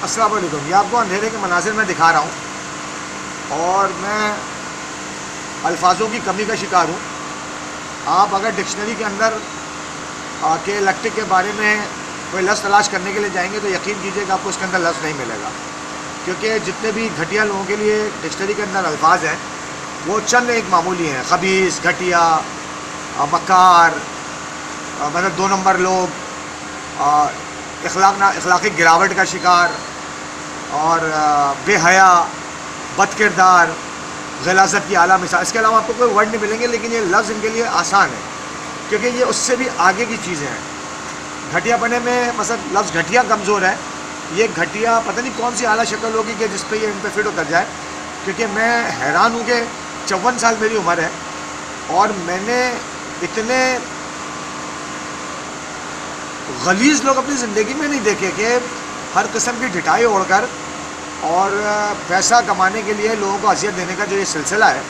अस्सलाम वालेकुम। ये आपको अंधेरे के मनाजिर में दिखा रहा हूँ और मैं अल्फाजों की कमी का शिकार हूँ। आप अगर डिक्शनरी के अंदर के इलेक्ट्रिक के बारे में कोई लफ्ज़ तलाश करने के लिए जाएंगे तो यकीन कीजिएगा आपको उसके अंदर लफ्ज़ नहीं मिलेगा, क्योंकि जितने भी घटिया लोगों के लिए डिक्शनरी के अंदर अल्फाज हैं वो चंद एक मामूली हैं। खबीस, घटिया, मकार, मतलब 2 नंबर लोग, अखलाकी गिरावट का शिकार और बेहया, बदकिरदार, गलाज़त की आला मिसाल। इसके अलावा आपको कोई वर्ड नहीं मिलेंगे, लेकिन ये लफ्ज़ इनके लिए आसान है क्योंकि ये उससे भी आगे की चीज़ें हैं। घटिया बने में मतलब लफ्ज़ घटिया कमज़ोर है। ये घटिया पता नहीं कौन सी आला शक्ल होगी कि जिस पे ये इन पर फिट उतर जाए, क्योंकि मैं हैरान हूँ कि 54 साल मेरी उम्र है और मैंने इतने गलीज़ लोग अपनी ज़िंदगी में नहीं देखे कि हर किस्म की ढिठाई ओढ़कर और पैसा कमाने के लिए लोगों को अज़ियत देने का जो ये सिलसिला है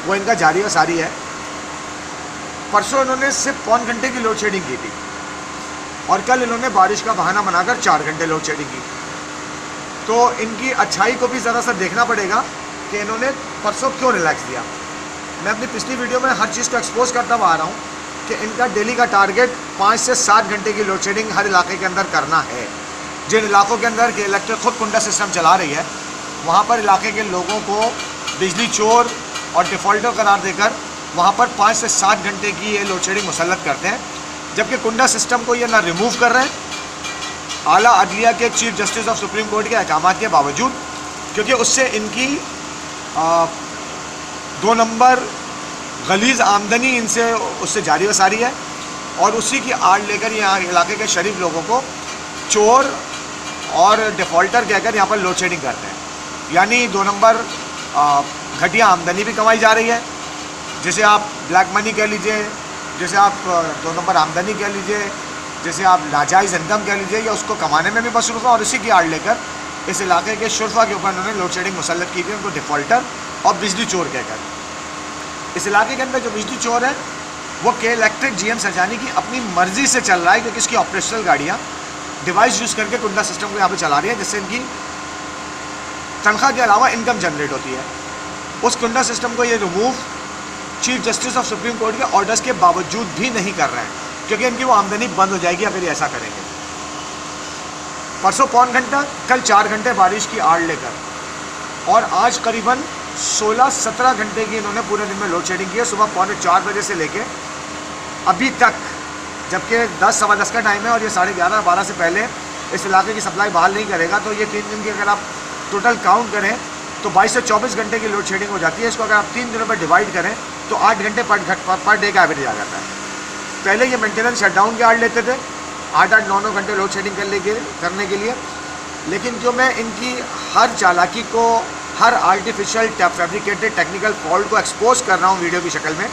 वो इनका जारी व सारी है। परसों इन्होंने सिर्फ 3 घंटे की लोड शेडिंग की थी और कल इन्होंने बारिश का बहाना बनाकर 4 घंटे लोड शेडिंग की। तो इनकी अच्छाई को भी ज़रा सा देखना पड़ेगा कि इन्होंने परसों क्यों रिलैक्स दिया। मैं अपनी पिछली वीडियो में हर चीज़ को एक्सपोज करता हुआ आ रहा हूँ कि इनका डेली का टारगेट 5 से 7 घंटे की लोड शेडिंग हर इलाके के अंदर करना है। जिन इलाकों के अंदर के इलेक्ट्रिक खुद कुंडा सिस्टम चला रही है वहाँ पर इलाके के लोगों को बिजली चोर और डिफ़ॉल्टर करार देकर वहाँ पर 5 से 7 घंटे की ये लोड शेडिंग मुसल्लत करते हैं, जबकि कुंडा सिस्टम को ये ना रिमूव कर रहे हैं आला अदलिया के chief justice of supreme court के अहकाम के बावजूद, क्योंकि उससे इनकी 2 नंबर गलीज़ आमदनी इनसे उससे जारी व सारी है और उसी की आड़ लेकर यहाँ इलाके के शरीफ लोगों को चोर और डिफ़ॉल्टर कहकर यहाँ पर लोड शेडिंग करते हैं। यानी 2 नंबर घटिया आमदनी भी कमाई जा रही है, जिसे आप ब्लैक मनी कह लीजिए, जिसे आप 2 नंबर आमदनी कह लीजिए, जिसे आप नाजायज़ इनकम कह लीजिए, या उसको कमाने में भी मसरूफ़ है और इसी की आड़ लेकर इस इलाके के शुरफा के ऊपर उन्होंने लोड शेडिंग मुसल्लत की थी, उनको डिफ़ॉल्टर और बिजली चोर कहकर। इस इलाके के अंदर जो बिजली चोर है वो के इलेक्ट्रिक GM सरजानी की अपनी मर्ज़ी से चल रहा है, क्योंकि इसकी ऑपरेशनल गाड़ियाँ डिवाइस यूज़ करके कुंडा सिस्टम को यहाँ पे चला रही है, जिससे इनकी तनख्वाह के अलावा इनकम जनरेट होती है। उस कुंडा सिस्टम को ये remove chief justice of supreme court के ऑर्डर्स के बावजूद भी नहीं कर रहे हैं, क्योंकि इनकी वो आमदनी बंद हो जाएगी अगर ये ऐसा करेंगे। परसों 3 घंटा, कल 4 घंटे बारिश की आड़ लेकर और आज करीबन 16-17 घंटे की इन्होंने पूरे दिन में लोड शेडिंग की है, सुबह 3:45 बजे से लेके अभी तक, जबकि 10-10:15 का टाइम है और ये 11:30-12 से पहले इस इलाके की सप्लाई बहाल नहीं करेगा। तो ये 3 दिन की अगर आप टोटल काउंट करें तो 22 से 24 घंटे की लोड शेडिंग हो जाती है। इसको अगर आप 3 दिनों पर डिवाइड करें तो 8 घंटे पर डे का एवरेज आ जाता है। पहले ये मेंटेनेंस शटडाउन के आड़ लेते थे 8-8, 9-9 घंटे लोड शेडिंग करने के लिए, लेकिन जो मैं इनकी हर चालाकी को, हर आर्टिफिशियल फैब्रिकेटेड टेक्निकल फॉल्ट को एक्सपोज कर रहा हूँ वीडियो की शक्ल में,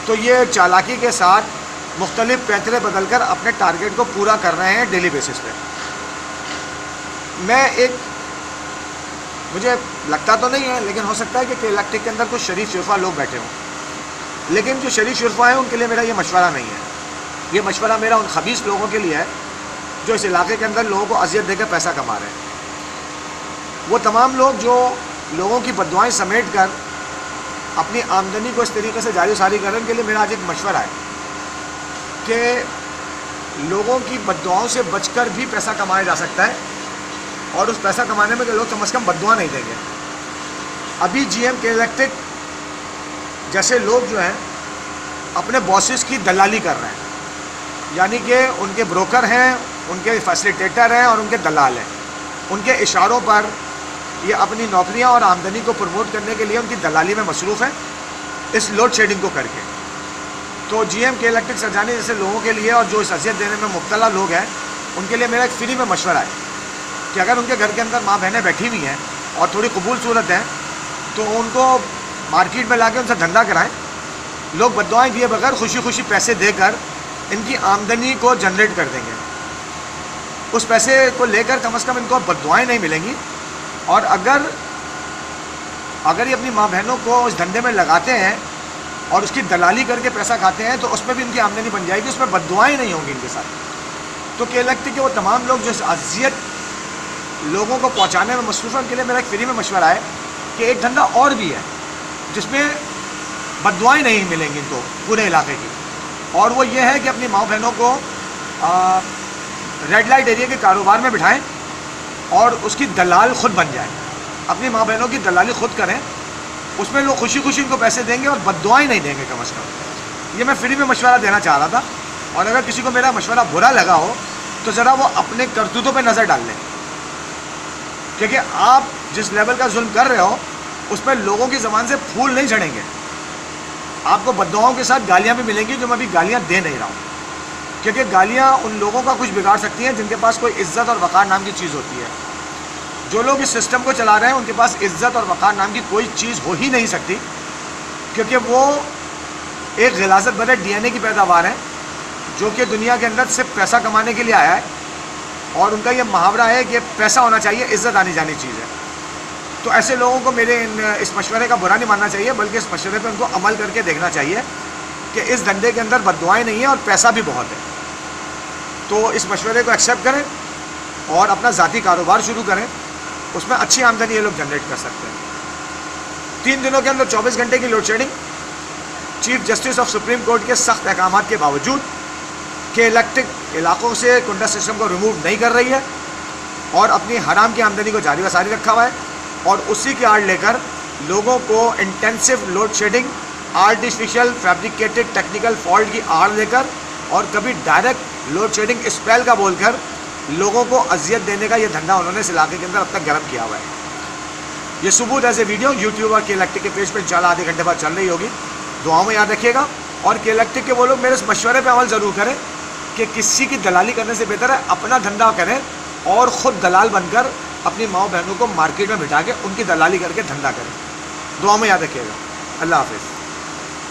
तो ये चालाकी के साथ मुख्तलिफ पैतरे बदलकर अपने टारगेट को पूरा कर रहे हैं डेली बेसिस पे। मुझे लगता तो नहीं है, लेकिन हो सकता है कि इलेक्ट्रिक के अंदर कुछ शरीफ शुरफा लोग बैठे हों, लेकिन जो शरीफ शुरफा हैं उनके लिए मेरा ये मशवरा नहीं है। ये मशवरा मेरा उन खबीस लोगों के लिए है जो इस इलाके के अंदर लोगों को अजियत देकर पैसा कमा रहे हैं। वो तमाम लोग जो लोगों की बददुआएं समेट कर अपनी आमदनी को इस तरीके से जारी सारी करें, उनके लिए मेरा आज एक मशवरा है कि लोगों की बददुआओं से बचकर भी पैसा कमाया जा सकता है और उस पैसा कमाने में के लोग कम से कम बददुआ नहीं देंगे। अभी GM के इलेक्ट्रिक जैसे लोग जो हैं अपने बॉसेस की दलाली कर रहे हैं, यानी कि उनके ब्रोकर हैं, उनके फैसिलिटेटर हैं और उनके दलाल हैं। उनके इशारों पर ये अपनी नौकरियां और आमदनी को प्रमोट करने के लिए उनकी दलाली में मसरूफ़ हैं इस लोड शेडिंग को करके। तो GM के इलेक्ट्रिक सरजानी जैसे लोगों के लिए और जो इस अज़ियत देने में मुब्तला लोग हैं उनके लिए मेरा एक फ्री में मशवरा है कि अगर उनके घर के अंदर माँ बहनें बैठी हुई हैं और थोड़ी कबूल सूरत हैं तो उनको मार्केट में लाके उनसे धंधा कराएं। लोग बद्दुआएं दिए बगैर खुशी खुशी पैसे देकर इनकी आमदनी को जनरेट कर देंगे। उस पैसे को लेकर कम से कम इनको बद्दुआएं नहीं मिलेंगी। और अगर ये अपनी माँ बहनों को उस धंधे में लगाते हैं और उसकी दलाली करके पैसा खाते हैं तो उसमें भी इनकी आमदनी बन जाएगी, उसमें बद्दुआएं नहीं होंगी इनके साथ। तो क्या लगती है कि वो तमाम लोग जो अज़ियत लोगों को पहुंचाने में मसरूफ़ है, उनके लिए मेरा एक फ्री में मशवरा है कि एक धंधा और भी है जिसमें बद्दुआएं नहीं मिलेंगी इनको पूरे इलाके की, और वो ये है कि अपनी माँ बहनों को रेड लाइट एरिया के कारोबार में बिठाएं और उसकी दलाल खुद बन जाए, अपनी माँ बहनों की दलाली खुद करें, उसमें लोग खुशी खुशी इनको पैसे देंगे और बद्दुआएं नहीं देंगे कम अज़ कम। ये मैं फ्री में मशवरा देना चाह रहा था, और अगर किसी को मेरा मशवरा बुरा लगा हो तो ज़रा वो अपने करतूतों पे नज़र डाल लें, क्योंकि आप जिस लेवल का जुल्म कर रहे हो उस पर लोगों की ज़बान से फूल नहीं झड़ेंगे, आपको बद्दुआओं के साथ गालियाँ भी मिलेंगी जो मैं अभी गालियाँ दे नहीं रहा हूँ, क्योंकि गालियाँ उन लोगों का कुछ बिगाड़ सकती हैं जिनके पास कोई इज़्ज़त और वक़ार नाम की चीज़ होती है। जो लोग इस सिस्टम को चला रहे हैं उनके पास इज़्ज़त और वक़ार नाम की कोई चीज़ हो ही नहीं सकती, क्योंकि वो एक ग़िलाज़त भरे DNA की पैदावार है जो कि दुनिया के अंदर सिर्फ पैसा कमाने के लिए आया है, और उनका ये मुहावरा है कि पैसा होना चाहिए, इज़्ज़त आनी जानी चीज़ है। तो ऐसे लोगों को मेरे इस मशवरे का बुरा नहीं मानना चाहिए, बल्कि इस मशवरे पर उनको अमल करके देखना चाहिए कि इस धंधे के अंदर बद्दुआएं नहीं है और पैसा भी बहुत है। तो इस मशवरे को एक्सेप्ट करें और अपना ज़ाती कारोबार शुरू करें, उसमें अच्छी आमदनी ये लोग जनरेट कर सकते हैं। 3 दिनों के अंदर 24 घंटे की load shedding chief justice of supreme court के सख्त अहकामात के बावजूद के इलेक्ट्रिक इलाकों से कुंडा सिस्टम को रिमूव नहीं कर रही है और अपनी हराम की आमदनी को जारी व सारी रखा हुआ है, और उसी की आड़ लेकर लोगों को intensive load shedding, artificial fabricated technical fault की आड़ लेकर और कभी डायरेक्ट लोड शेडिंग स्पेल का बोलकर लोगों को अजियत देने का ये धंधा उन्होंने इस इलाके के अंदर अब तक गर्म किया हुआ है। ये सबूत एज ए वीडियो यूट्यूब और के इलेक्ट्रिक के पेज पर इंशाल्लाह आधे घंटे बाद चल रही होगी, दुआओं में याद रखिएगा। और के इलेक्ट्रिक के वो लोग मेरे इस मशवरे पर अमल ज़रूर करें कि किसी की दलाली करने से बेहतर है अपना धंधा करें और ख़ुद दलाल बनकर अपनी माँ बहनों को मार्केट में बिठा के उनकी दलाली करके धंधा करें। दुआ में याद रखिएगा। अल्लाह हाफ़िज़।